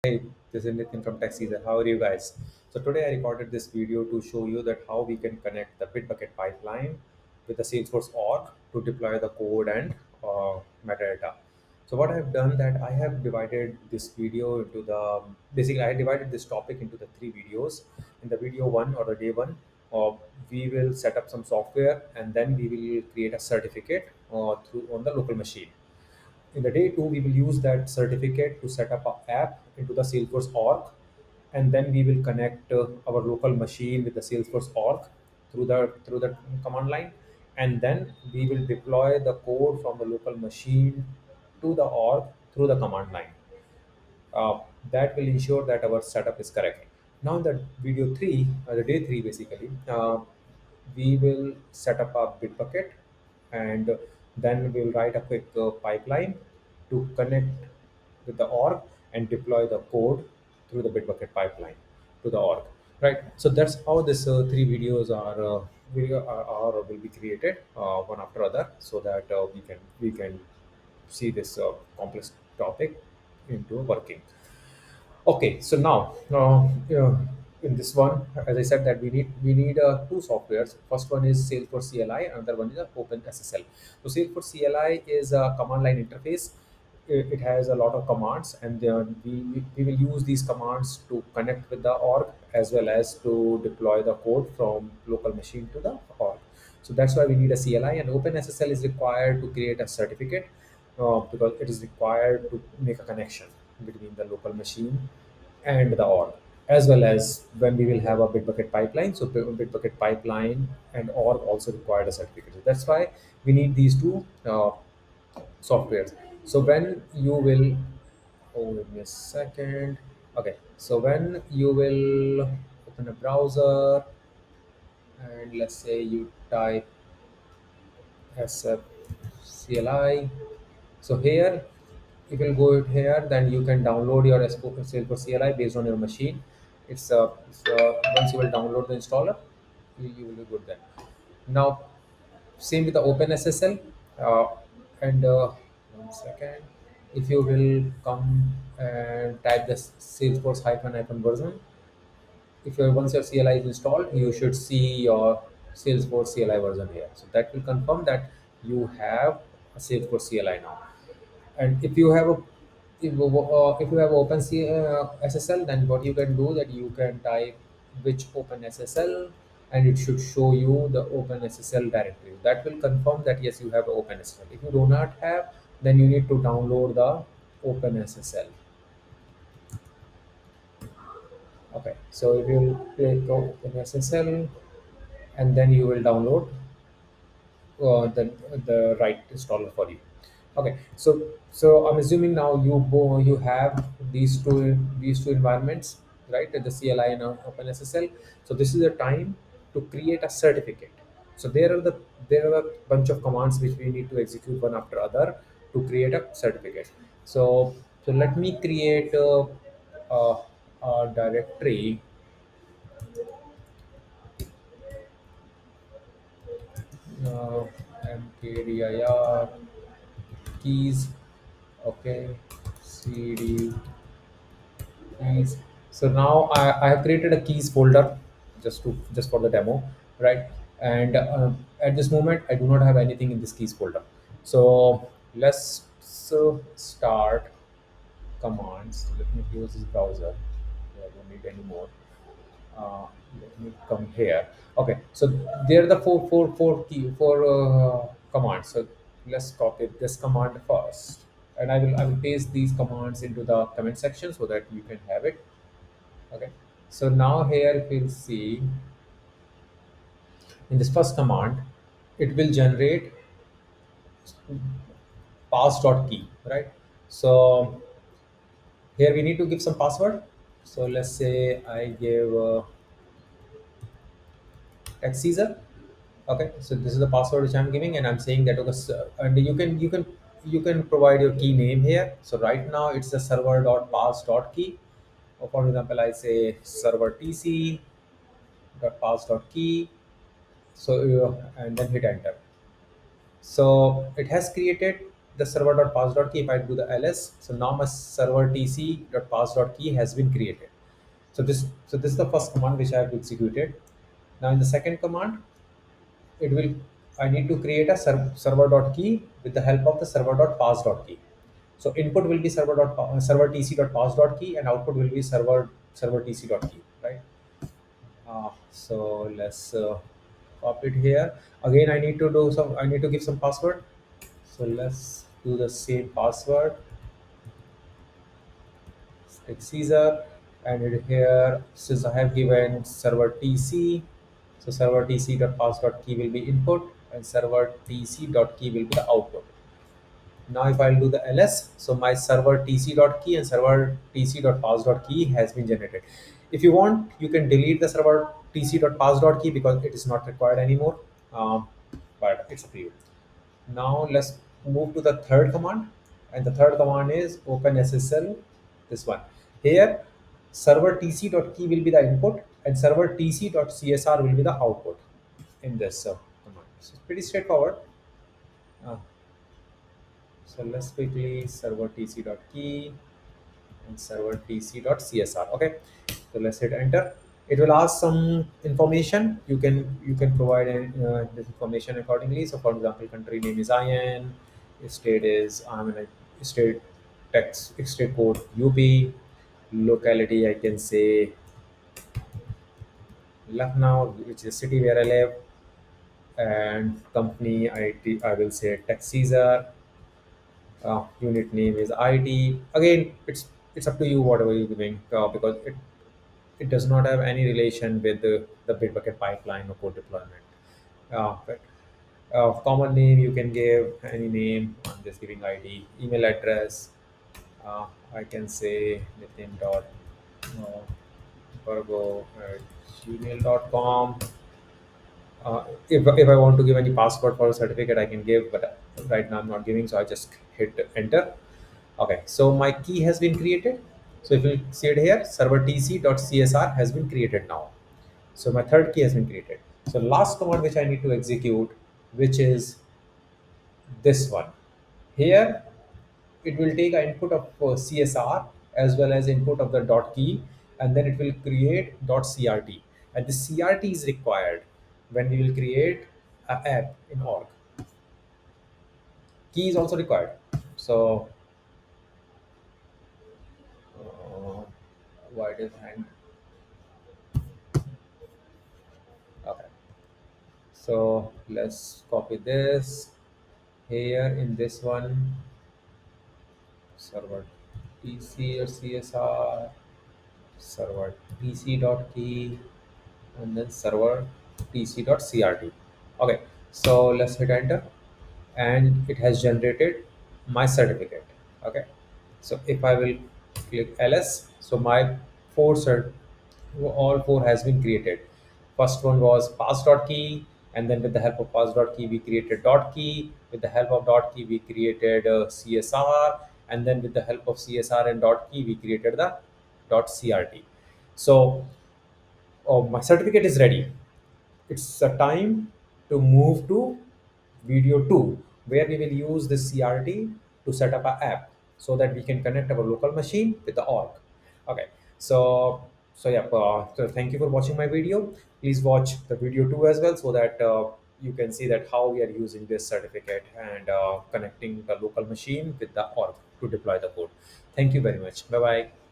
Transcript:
Hey, this is Nitin from Tech Season. How are you guys? So today I recorded this video to show you that how we can connect the Bitbucket pipeline with the Salesforce org to deploy the code and metadata. So what I have done that I have divided this video into the basically I divided this topic into the three videos. In the video one or the day one, we will set up some software and then we will create a certificate through on the local machine. In the day two, we will use that certificate to set up an app into the Salesforce org, and then we will connect our local machine with the Salesforce org through the command line, and then we will deploy the code from the local machine to the org through the command line. uh, that will ensure that our setup is correct. Now, in the video three, the day three, basically, we will set up a Bitbucket, and then we'll write a quick pipeline to connect with the org and deploy the code through the Bitbucket pipeline to the org. Right. So that's how this three videos are will be created one after other, so that we can see this complex topic into working. Okay, so now in this one, as I said, that we need two softwares. First one is Salesforce CLI, another one is OpenSSL. So Salesforce CLI is a command line interface. It has a lot of commands, and we will use these commands to connect with the org as well as to deploy the code from local machine to the org. So that's why we need a CLI, and OpenSSL is required to create a certificate because it is required to make a connection between the local machine and the org, as well as when we will have a Bitbucket pipeline. So Bitbucket pipeline and org also required a certificate. So that's why we need these two softwares. So when you will, oh, give me a second. Okay, so when you will open a browser and let's say you type sfcli. So here, if you go here, then you can download your Salesforce CLI based on your machine. Once you will download the installer, you will be good then. Now, same with the OpenSSL. And one second, if you will come and type the Salesforce hyphen version, if your once your CLI is installed, you should see your Salesforce CLI version here. So that will confirm that you have a Salesforce CLI now. And if you have open SSL, then what you can do that you can type which open SSL, and it should show you the open SSL directory. That will confirm that yes, you have open SSL. If you do not have, then you need to download the open SSL. Okay, so if you click open SSL, and then you will download the right installer for you. Okay, so I'm assuming now you have these two environments, right? The CLI and OpenSSL. So this is the time to create a certificate. So there are a bunch of commands which we need to execute one after other to create a certificate. So let me create a, a directory, uh, mkdir keys. Okay, cd keys. So now I have created a keys folder just for the demo, right? And at this moment I do not have anything in this keys folder. So let's start commands. Let me close this browser. I don't need any more. uh, Let me come here. Okay, so there are the four commands. So let's copy this command first, and I will paste these commands into the comment section so that you can have it. Okay, so now here if you'll see in this first command, it will generate pass.key, right? So here we need to give some password. So let's say I give text Caesar. Okay, so this is the password which I'm giving, and I'm saying that okay, and you can provide your key name here. So right now it's the server.pass.key. Or for example, I say server tc.pass.key. So and then hit enter. So it has created. the server.pass.key, if I do the ls, so now my server tc.pass.key has been created. So this is the first command which I have executed. Now in the second command, it will I need to create a server.key with the help of the server.pass.key. So input will be server tc.pass.key, and output will be server tc.key, right? So let's copy it here. Again, I need to give some password. So let's do the same password, like Caesar, and it here, since I have given server tc, so server tc.pass.key will be input and server tc.key will be the output. Now if I'll do the ls, so my server tc.key and server tc.pass.key has been generated. If you want, you can delete the server tc.pass.key because it is not required anymore. Um, but it's up to you. Now let's move to the third command, and the third command is OpenSSL. This one here, server tc.key will be the input, and server tc.csr will be the output in this command. So it's pretty straightforward. Uh, so let's quickly server tc.key and server tc.csr. Okay, so let's hit enter. It will ask some information. You can provide this information accordingly. So for example, country name is in, state is I'm in a state, text state code up, locality I can say Lucknow, which is a city where I live, and company I will say Tech Caesar. Unit name is ID. Again, it's up to you whatever you're giving, because it does not have any relation with the Bitbucket pipeline or code deployment. But common name you can give any name. I'm just giving ID. Email address. I can say Nitin dot Virgo at gmail.com. If I want to give any password for a certificate, I can give, but right now I'm not giving, so I just hit enter. Okay, so my key has been created. So if you see it here, server tc.csr has been created now. So my third key has been created. So last command which I need to execute, which is this one. Here, it will take an input of CSR as well as input of the dot key, and then it will create dot CRT. And the CRT is required when we will create an app in org. Key is also required. So uh, why it is hanged? Okay. So let's copy this here in this one, server TC or CSR, server TC.key, and then server TC.crt. Okay, so let's hit enter, and it has generated my certificate. Okay, so if I will click ls, so my four cert all four has been created. First one was pass.key, and then with the help of pass.key we created dot key. With the help of dot key we created csr, and then with the help of csr and dot key we created the dot crt. So my certificate is ready. It's a time to move to video 2, where we will use this CRT to set up an app so that we can connect our local machine with the org. Okay, so yeah, so thank you for watching my video. Please watch the video 2 as well, so that you can see that how we are using this certificate and connecting the local machine with the org to deploy the code. Thank you very much. Bye bye.